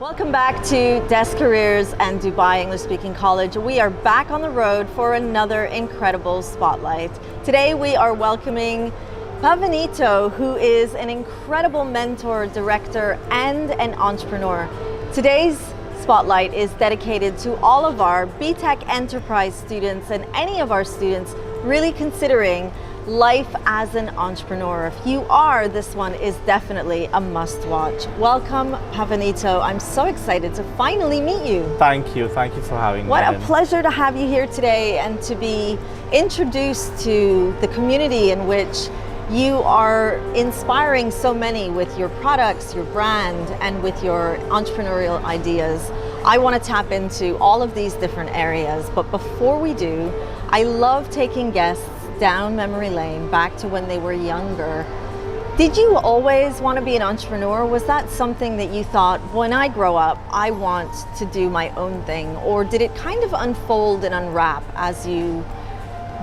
Welcome back to Desk Careers and Dubai English Speaking College. We are back on the road for another incredible spotlight. Today we are welcoming PAVANITO, who is an incredible mentor, director, and an entrepreneur. Today's spotlight is dedicated to all of our BTech Enterprise students and any of our students really considering life as an entrepreneur. If you are, this one is definitely a must-watch. Welcome, PAVANITO. I'm so excited to finally meet you. Thank you for having me. What a pleasure to have you here today and to be introduced to the community in which you are inspiring so many with your products, your brand, and with your entrepreneurial ideas. I want to tap into all of these different areas, but before we do, I love taking guests down memory lane back to when they were younger. Did you always want to be an entrepreneur? Was that something that you thought, when I grow up, I want to do my own thing? Or did it kind of unfold and unwrap as you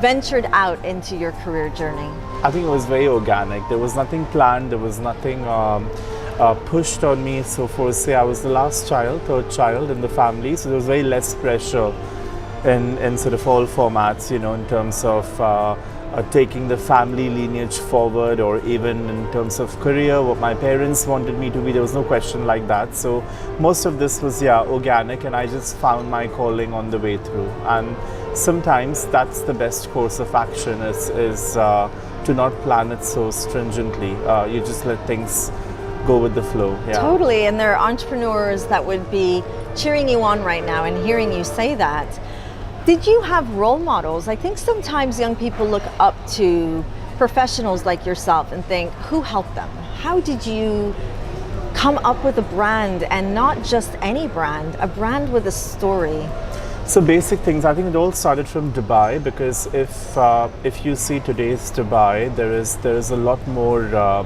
ventured out into your career journey? I think it was very organic. There was nothing planned, there was nothing pushed on me. So for say I was the last child, third child in the family, so there was very less pressure in sort of all formats, in terms of taking the family lineage forward, or even in terms of career, what my parents wanted me to be. There was no question like that. So most of this was organic, and I just found my calling on the way through. And sometimes that's the best course of action, is to not plan it so stringently. You just let things go with the flow. Totally, and there are entrepreneurs that would be cheering you on right now and hearing you say that. Did you have role models? I think sometimes young people look up to professionals like yourself and think, who helped them? How did you come up with a brand, and not just any brand, a brand with a story? So basic things, I think it all started from Dubai, because if you see today's Dubai, there is a lot more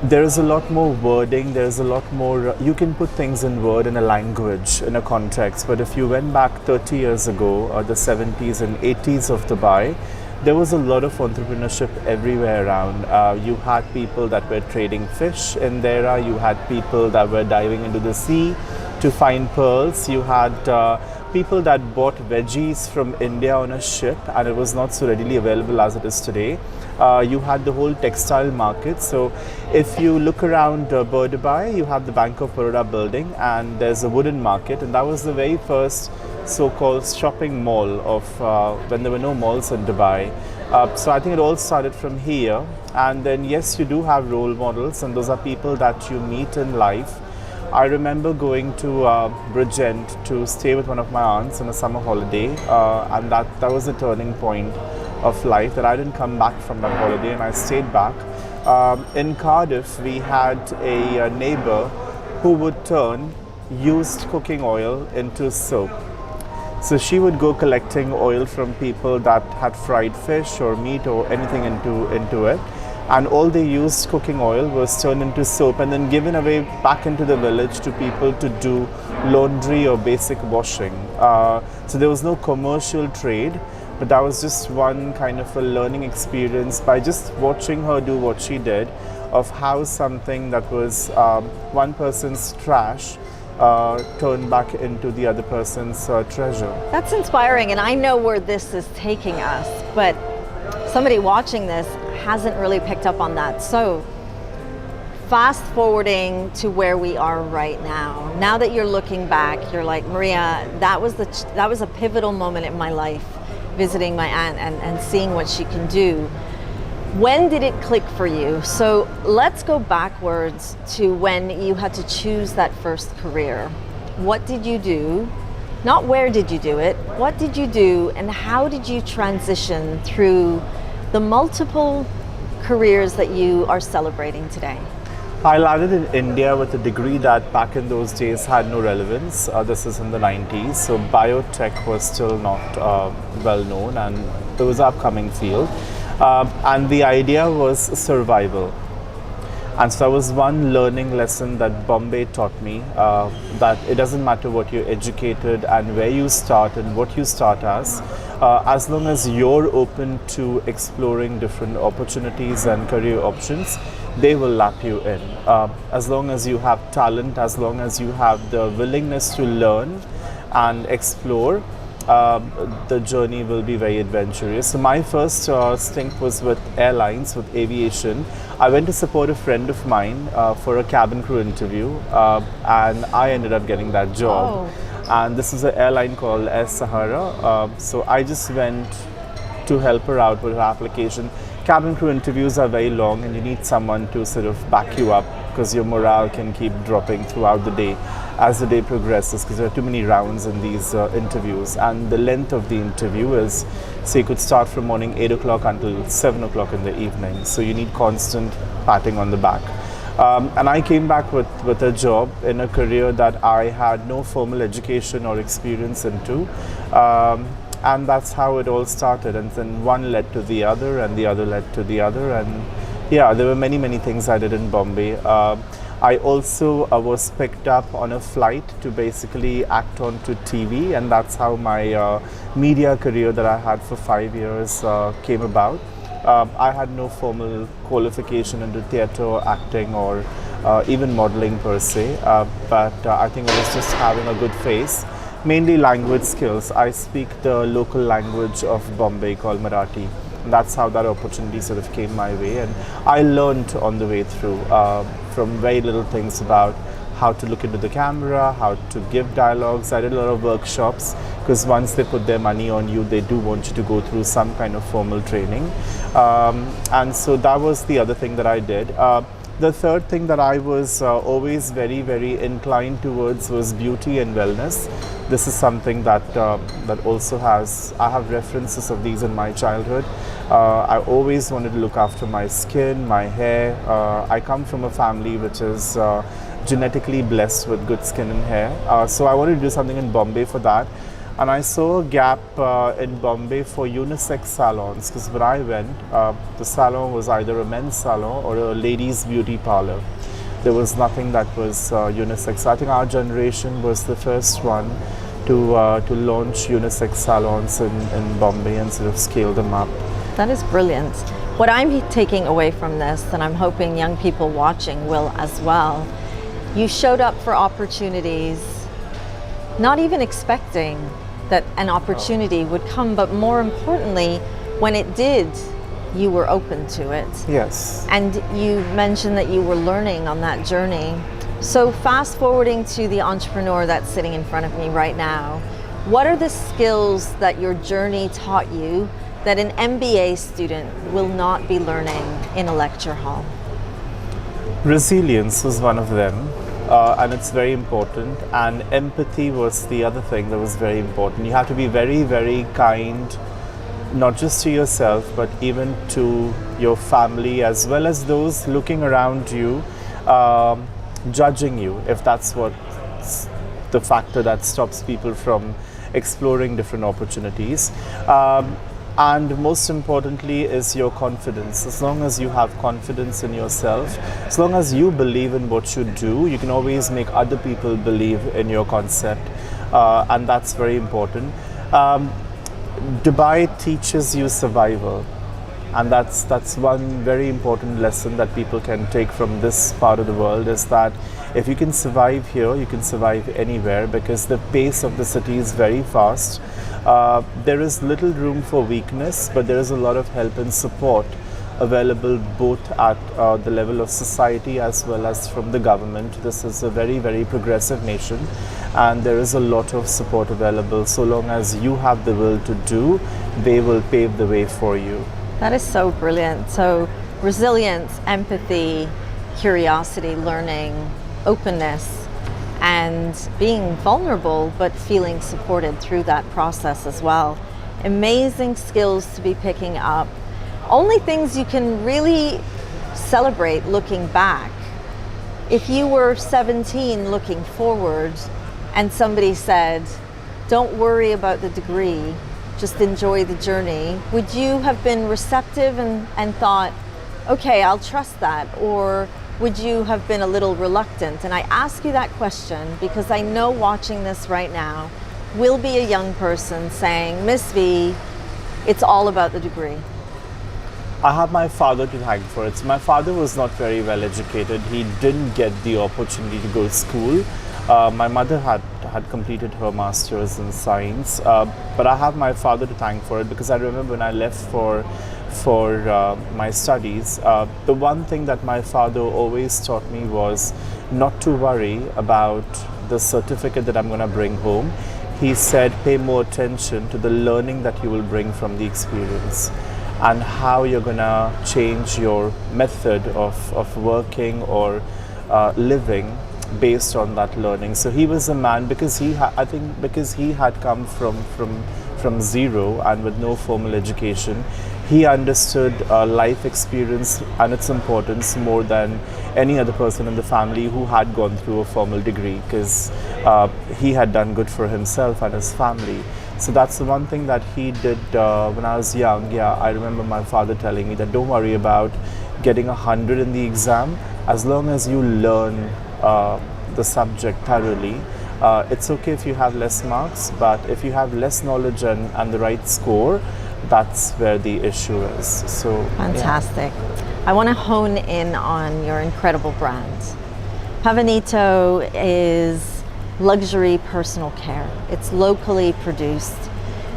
there is a lot more wording, there is a lot more, you can put things in word, in a language, in a context. But if you went back 30 years ago, the 70s and 80s of Dubai, there was a lot of entrepreneurship everywhere around. You had people that were trading fish in there, you had people that were diving into the sea to find pearls, you had people that bought veggies from India on a ship, and it was not so readily available as it is today. You had the whole textile market. So if you look around Dubai, you have the Bank of Baroda building, and there's a wooden market, and that was the very first so-called shopping mall of when there were no malls in Dubai. So I think it all started from here. And then yes, you do have role models, and those are people that you meet in life. I remember going to Bridgend to stay with one of my aunts on a summer holiday, and that was a turning point of life, that I didn't come back from that holiday and I stayed back. In Cardiff, we had a neighbor who would turn used cooking oil into soap. So she would go collecting oil from people that had fried fish or meat or anything into it, and all the used cooking oil was turned into soap and then given away back into the village to people to do laundry or basic washing. So there was no commercial trade, but that was just one kind of a learning experience by just watching her do what she did, of how something that was one person's trash turned back into the other person's treasure. That's inspiring, and I know where this is taking us, but somebody watching this hasn't really picked up on that. So fast forwarding to where we are right now. Now that you're looking back, you're like, Maria, that was a pivotal moment in my life, visiting my aunt and seeing what she can do. When did it click for you? So let's go backwards to when you had to choose that first career. What did you do? Not where did you do it, what did you do, and how did you transition through the multiple careers that you are celebrating today? I landed in India with a degree that back in those days had no relevance. This is in the 90s, so biotech was still not well known, and it was an upcoming field. And the idea was survival. And so that was one learning lesson that Bombay taught me, that it doesn't matter what you're educated and where you start and what you start as long as you're open to exploring different opportunities and career options, they will lap you in. As long as you have talent, as long as you have the willingness to learn and explore, the journey will be very adventurous. So my first stint was with airlines, with aviation. I went to support a friend of mine for a cabin crew interview, and I ended up getting that job. Oh. And this is an airline called Air Sahara. So I just went to help her out with her application. Cabin crew interviews are very long, and you need someone to sort of back you up, because your morale can keep dropping throughout the day as the day progresses, because there are too many rounds in these interviews. And the length of the interview is, so you could start from morning 8 o'clock until 7 o'clock in the evening. So you need constant patting on the back. And I came back with a job in a career that I had no formal education or experience into. And that's how it all started. And then one led to the other, and the other led to the other. And yeah, there were many things I did in Bombay. I also was picked up on a flight to basically act onto TV, and that's how my media career that I had for 5 years came about. I had no formal qualification into theatre, acting, or even modeling per se, but I think I was just having a good face. Mainly language skills. I speak the local language of Bombay called Marathi. And that's how that opportunity sort of came my way, and I learned on the way through from very little things about how to look into the camera, how to give dialogues. I did a lot of workshops, because once they put their money on you, they do want you to go through some kind of formal training. And so that was the other thing that I did. The third thing that I was always very inclined towards was beauty and wellness. This is something that that also has, I have references of these in my childhood. I always wanted to look after my skin, my hair. I come from a family which is genetically blessed with good skin and hair. So I wanted to do something in Bombay for that. And I saw a gap in Bombay for unisex salons, because when I went, the salon was either a men's salon or a ladies' beauty parlor. There was nothing that was unisex. So I think our generation was the first one to launch unisex salons in Bombay and sort of scale them up. That is brilliant. What I'm taking away from this, and I'm hoping young people watching will as well, you showed up for opportunities, not even expecting that an opportunity would come, but more importantly, when it did, you were open to it. Yes. And you mentioned that you were learning on that journey. So fast forwarding to the entrepreneur that's sitting in front of me right now, what are the skills that your journey taught you that an MBA student will not be learning in a lecture hall? Resilience was one of them. And it's very important, and empathy was the other thing that was very important. You have to be very kind, not just to yourself, but even to your family, as well as those looking around you, judging you, if that's what's the factor that stops people from exploring different opportunities. And most importantly is your confidence. As long as you have confidence in yourself, as long as you believe in what you do, you can always make other people believe in your concept, and that's very important. Dubai teaches you survival, and that's one very important lesson that people can take from this part of the world, is that if you can survive here, you can survive anywhere, because the pace of the city is very fast. There is little room for weakness, but there is a lot of help and support available both at the level of society as well as from the government. This is a very progressive nation, and there is a lot of support available. So long as you have the will to do, they will pave the way for you. That is so brilliant. So resilience, empathy, curiosity, learning, openness, and being vulnerable but feeling supported through that process as well. Amazing skills to be picking up. Only things you can really celebrate looking back. If you were 17 looking forward and somebody said, don't worry about the degree, just enjoy the journey, would you have been receptive and thought, okay, I'll trust that? Or would you have been a little reluctant? And I ask you that question because I know watching this right now will be a young person saying, Miss V, it's all about the degree. I have my father to thank for it. So my father was not very well educated. He didn't get the opportunity to go to school. My mother had completed her master's in science, but I have my father to thank for it because I remember when I left for my studies, the one thing that my father always taught me was not to worry about the certificate that I'm going to bring home. He said, pay more attention to the learning that you will bring from the experience and how you're going to change your method of working or living based on that learning. So he was a man, because I think because he had come from zero and with no formal education, he understood life experience and its importance more than any other person in the family who had gone through a formal degree, because he had done good for himself and his family. So that's the one thing that he did when I was young. Yeah, I remember my father telling me that don't worry about getting 100 in the exam, as long as you learn the subject thoroughly. It's okay if you have less marks, but if you have less knowledge and the right score, that's where the issue is. So fantastic. Yeah. I want to hone in on your incredible brand. PAVANITO is luxury personal care. It's locally produced.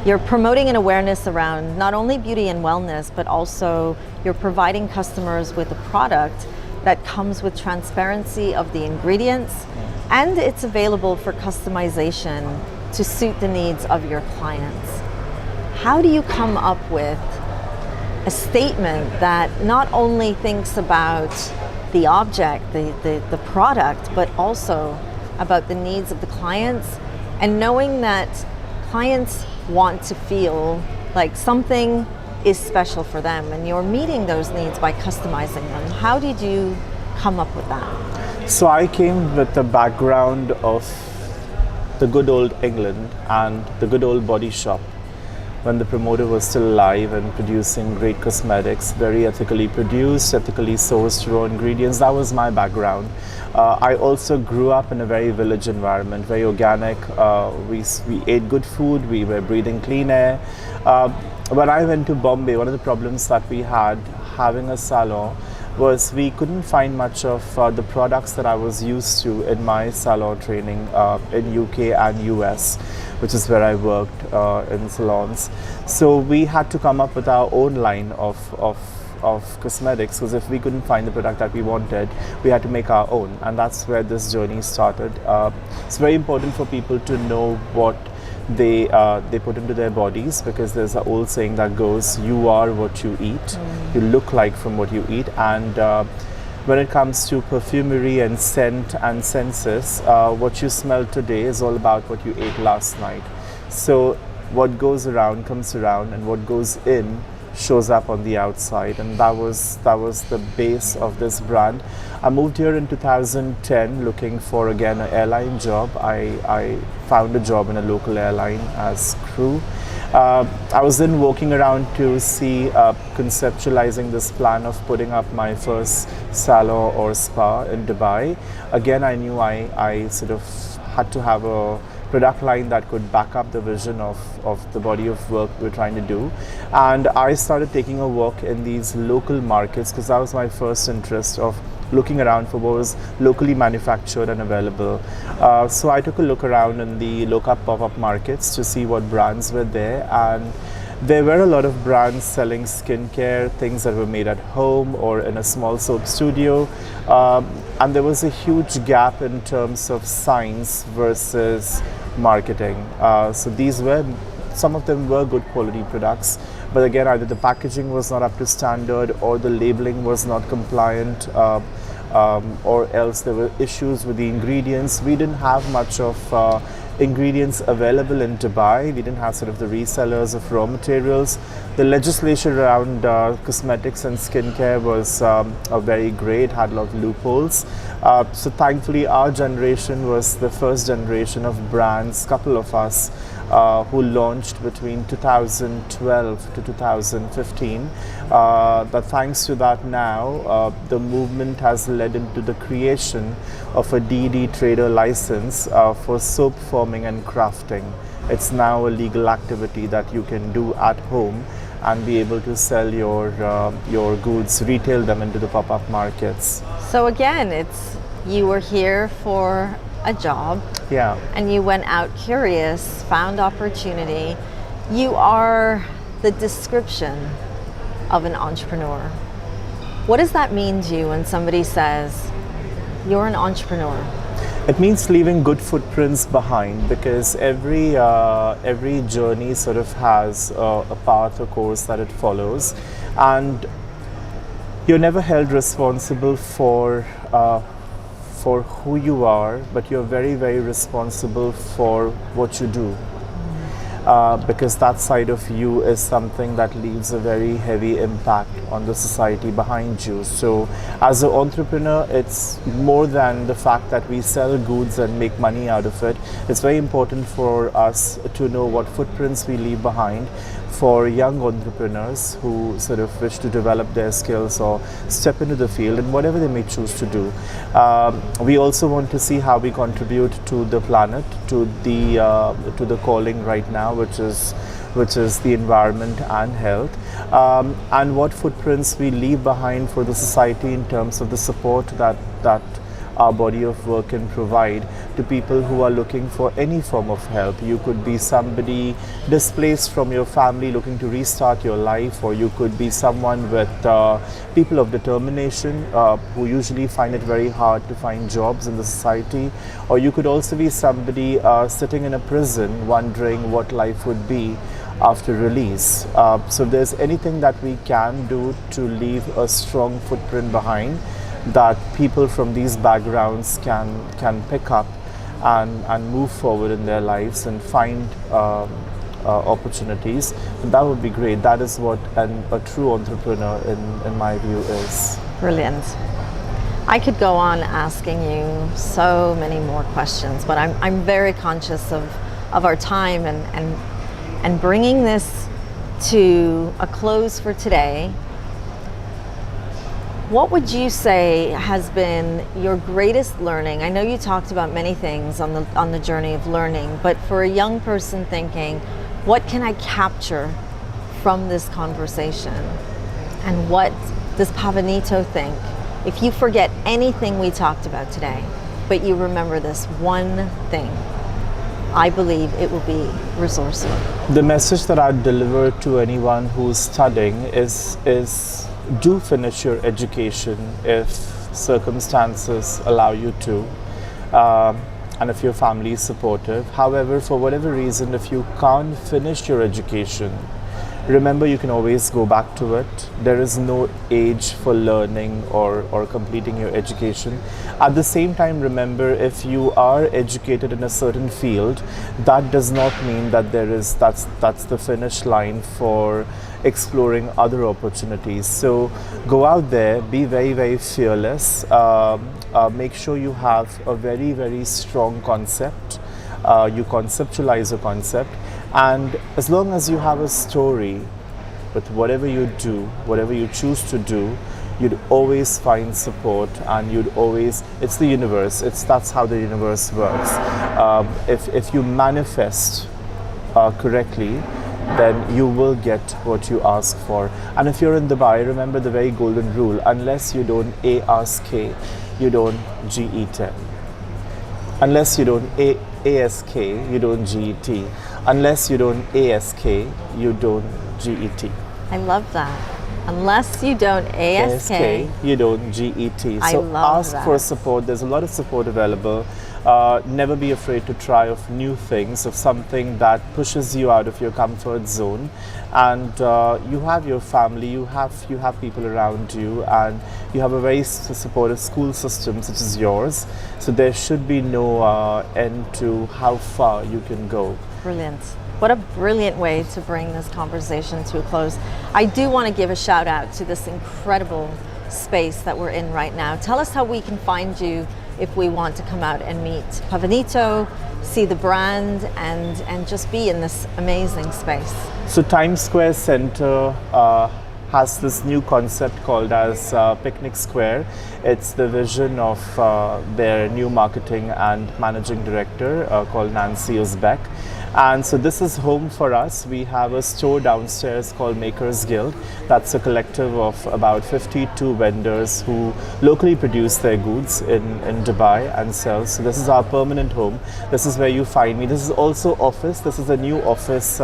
You're promoting an awareness around not only beauty and wellness, but also you're providing customers with a product that comes with transparency of the ingredients, and it's available for customization to suit the needs of your clients. How do you come up with a statement that not only thinks about the object, the product, but also about the needs of the clients, and knowing that clients want to feel like something is special for them and you're meeting those needs by customizing them? How did you come up with that? So I came with a background of the good old England and the good old Body Shop, when the promoter was still alive and producing great cosmetics, very ethically produced, ethically sourced raw ingredients. That was my background. I also grew up in a very village environment, very organic. We ate good food, we were breathing clean air. When I went to Bombay, one of the problems that we had having a salon was we couldn't find much of the products that I was used to in my salon training in UK and US, which is where I worked in salons. So we had to come up with our own line of cosmetics, because if we couldn't find the product that we wanted, we had to make our own, and that's where this journey started. It's very important for people to know what they put into their bodies, because there's an old saying that goes, you are what you eat, you look like from what you eat. And when it comes to perfumery and scent and senses, what you smell today is all about what you ate last night. So what goes around comes around, and what goes in shows up on the outside, and that was the base of this brand. I moved here in 2010 looking for, again, an airline job. I found a job in a local airline as crew. I was then walking around to see, conceptualizing this plan of putting up my first salon or spa in Dubai. Again, I knew I sort of had to have a product line that could back up the vision of the body of work we're trying to do. And I started taking a walk in these local markets, because that was my first interest, of looking around for what was locally manufactured and available. So I took a look around in the local pop-up markets to see what brands were there, and there were a lot of brands selling skincare, things that were made at home or in a small soap studio. And there was a huge gap in terms of science versus marketing. So some of them were good quality products, but again, either the packaging was not up to standard, or the labeling was not compliant, or else there were issues with the ingredients. We didn't have much of ingredients available in Dubai. We didn't have sort of the resellers of raw materials. The legislation around cosmetics and skincare was very great, had a lot of loopholes. So thankfully our generation was the first generation of brands, couple of us, who launched between 2012 to 2015. But thanks to that now, the movement has led into the creation of a DD trader license for soap forming and crafting. It's now a legal activity that you can do at home and be able to sell your goods, retail them into the pop-up markets. So again, it's you were here for a job. Yeah. And you went out curious, found opportunity. You are the description of an entrepreneur. What does that mean to you when somebody says you're an entrepreneur? It means leaving good footprints behind, because every journey sort of has a path, a course that it follows, and you're never held responsible for who you are, but you're very, very responsible for what you do. Because that side of you is something that leaves a very heavy impact on the society behind you. So as an entrepreneur, it's more than the fact that we sell goods and make money out of it. It's very important for us to know what footprints we leave behind for young entrepreneurs who sort of wish to develop their skills or step into the field and whatever they may choose to do. We also want to see how we contribute to the planet, to the calling right now, which is the environment and health, and what footprints we leave behind for the society in terms of the support that our body of work can provide to people who are looking for any form of help. You could be somebody displaced from your family looking to restart your life, or you could be someone with people of determination who usually find it very hard to find jobs in the society, or you could also be somebody sitting in a prison wondering what life would be after release. So if there's anything that we can do to leave a strong footprint behind that people from these backgrounds can pick up and move forward in their lives and find opportunities, that would be great. That is what a true entrepreneur in my view is. Brilliant. I could go on asking you so many more questions, but I'm very conscious of our time and bringing this to a close for today. What would you say has been your greatest learning? I know you talked about many things on the journey of learning, but for a young person thinking, what can I capture from this conversation? And what does Pavanito think? If you forget anything we talked about today, but you remember this one thing, I believe it will be resourceful. The message that I'd deliver to anyone who's studying is do finish your education if circumstances allow you to, and if your family is supportive. However, for whatever reason, if you can't finish your education, remember you can always go back to it. There is no age for learning or completing your education. At the same time, remember, if you are educated in a certain field, that does not mean that that's the finish line for exploring other opportunities. So go out there, be very, very fearless. Make sure you have a very, very strong concept. You conceptualize a concept, and as long as you have a story with whatever you do, whatever you choose to do, you'd always find support, and you'd always, it's the universe, that's how the universe works. If you manifest correctly, then you will get what you ask for. And if you're in Dubai, remember the very golden rule: unless you don't ASK, you don't GE10. Unless you don't ASK, you don't GET. Unless you don't ASK, you don't GET. I love that. Unless you don't ASK. you don't GET. I So love ask that. for support. There's a lot of support available. Never be afraid to try of new things, of something that pushes you out of your comfort zone. And you have your family, you have people around you, and you have a very supportive school system such as yours. So there should be no end to how far you can go. Brilliant. What a brilliant way to bring this conversation to a close. I do want to give a shout out to this incredible space that we're in right now. Tell us how we can find you if we want to come out and meet Pavanito, see the brand, and just be in this amazing space. So Times Square Center has this new concept called as Picnic Square. It's the vision of their new marketing and managing director called Nancy Uzbek. And so this is home for us. We have a store downstairs called Makers Guild. That's a collective of about 52 vendors who locally produce their goods in Dubai and sell. So this is our permanent home. This is where you find me. This is also office. This is a new office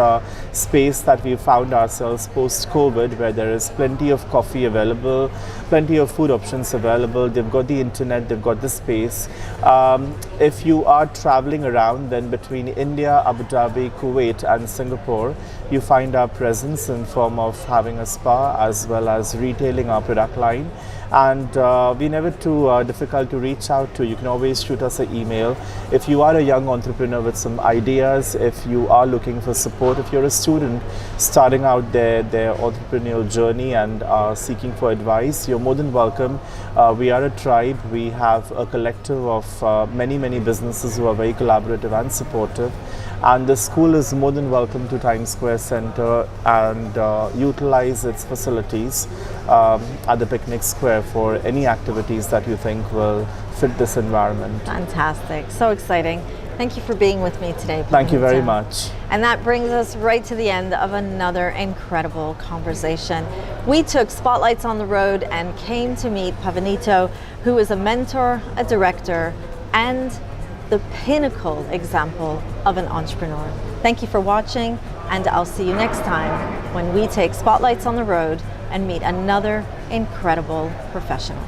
space that we found ourselves post-COVID, where there is plenty of coffee available, plenty of food options available. They've got the internet, they've got the space. If you are traveling around, then between India, Abu Dhabi, Kuwait and Singapore, you find our presence in form of having a spa as well as retailing our product line. And we're never too difficult to reach out to. You can always shoot us an email. If you are a young entrepreneur with some ideas, if you are looking for support, if you're a student starting out their entrepreneurial journey and are seeking for advice, you're more than welcome. We are a tribe. We have a collective of many businesses who are very collaborative and supportive. And the school is more than welcome to Times Square Center and utilize its facilities at the Picnic Square for any activities that you think will fit this environment. Fantastic. So exciting. Thank you for being with me today. Thank you very Pavanito. much. And that brings us right to the end of another incredible conversation. We took spotlights on the road and came to meet Pavanito, who is a mentor, a director, and the pinnacle example of an entrepreneur. Thank you for watching, and I'll see you next time when we take spotlights on the road and meet another incredible professional.